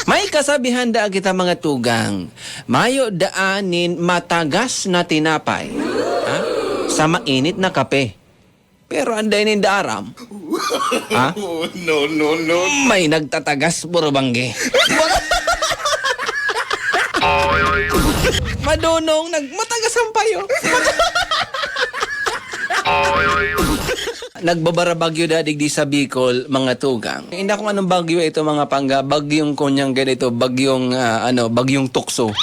May kasabihan da kita mga tugang, mayo daanin matagas na tinapay ha? Sa mainit na kape. Pero anday nin daaram. Ha? No. May nagtatagas burubangge. Madunong matagas ang payo. Nagbabarabagyo dadig di sa Bicol, mga tugang. Hindi ko anong bagyo ito mga pangga, bagyong kunyang ganito, bagyong tukso.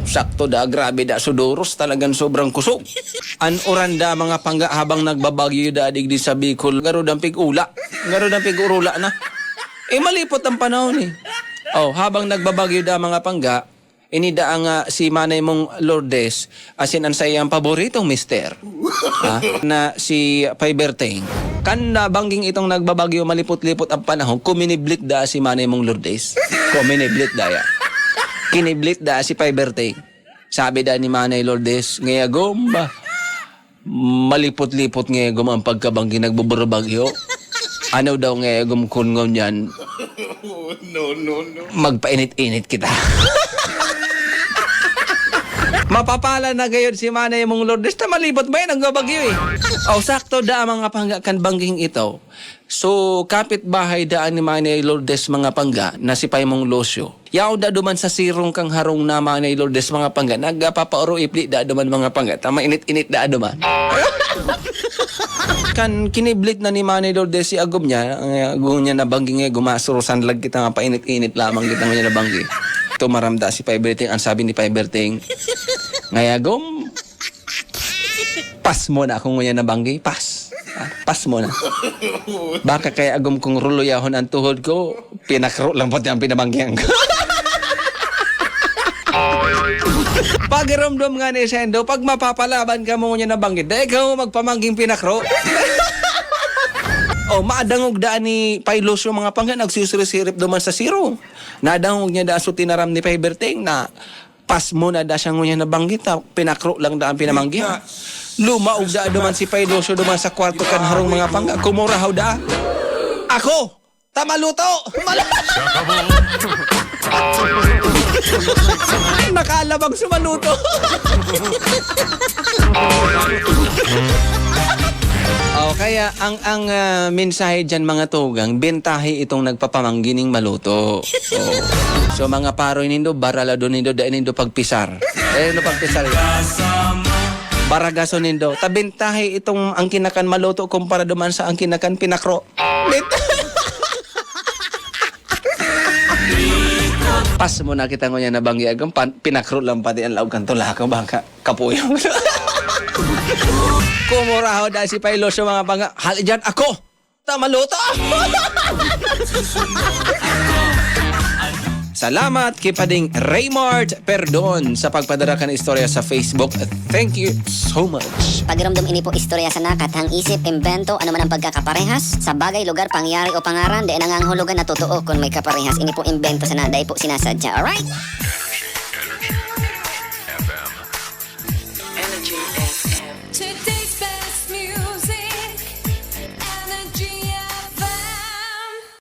Sakto da, grabe da, sudoros talagang sobrang kusog. Oranda mga pangga habang nagbabagyo dadig di sa Bicol, garo dampig ula na. Malipot ang panahon eh. Habang nagbabagyo da mga pangga, inida nga si Manay mong Lourdes, asin ang sayang paboritong mister. Na si Paiberteng. Kan nabangging itong nagbabagyo, malipot-lipot ang panahon, kuminiblit da si Manay mong Lourdes. Kuminiblit da ya. Kiniblit da si Paiberteng. Sabi da ni Manay Lourdes, ngayagom ba? Malipot-lipot ngayagom ang pagkabanggi nagbuburabagyo. Ano daw ngayagom kungon yan? No. Magpainit-init kita. Mapapala na gayon si Manay mong Lourdes na malibot ba yan ang gabagyo eh. Sakto da mga pangga kan bangging ito. So, kapit-bahay daan ni Manay Lourdes mga pangga na si Paimong Losyo. Yaw da duman sa sirong kang harong na Manay Lourdes mga pangga. Nagpapaoro ipli da duman mga pangga. Tama init-init da duman. Kan kiniblit na ni Manay Lourdes si agom niya. Agom niya na bangging gumasurusan lag kita nga painit-init lamang kita nga niya na banggi. Ito maramda si Paiberteng. Ang sabi ni Paiberteng, ngayagom, pas mo na kung ngayon na banggi. Pas mo na. Baka kaya agom kong ruluyahon ang tuhod ko, pinakro lang pati ang pinabanggihan ko. Pagiramdam nga ni Sendo, pag mapapalaban ka mo ngayon na banggi, dahil ikaw magpamangging pinakro. Maadangog daan ni Pailos yung mga pangga, nagsusirip duman sa siro. Nadangog niya daan so tinaram ni Paiberteng na pas mo na da siya ngunya na banggit, pinakro lang daan pinamanggihan. Lumaog da duman si Pailos duman sa kwarto kan harong mga pangga, kumurahaw da. Ako! Tamaluto! Nakalabang sumaluto. Kaya ang mensahe dyan mga tugang, bentahe itong nagpapamanggining maluto. So mga paroy nindo, baralado nindo, dahil nindo pagpisar. Pagpisar. Baragaso nindo. Tabentahe itong ang kinakan maluto kumpara duman sa ang kinakan pinakro. Pas mo na kita ngunya na banggi agam, pinakro lang pati ang laog kanto lakaw baka kapuyong. Kumuraho dahil si Pailos yung mga pangga, hali dyan ako! Tamaluto! Salamat kay Pading Raymart Perdon sa pagpadara ka ng istorya sa Facebook. Thank you so much. Pagiramdam ini po istorya sa nakatang isip, imbento, ano man ang pagkakaparehas sa bagay, lugar, pangyari o pangaran, di nanganghulugan na totoo kung may kaparehas. Ini po imbento sa na, di po sinasadya. Alright?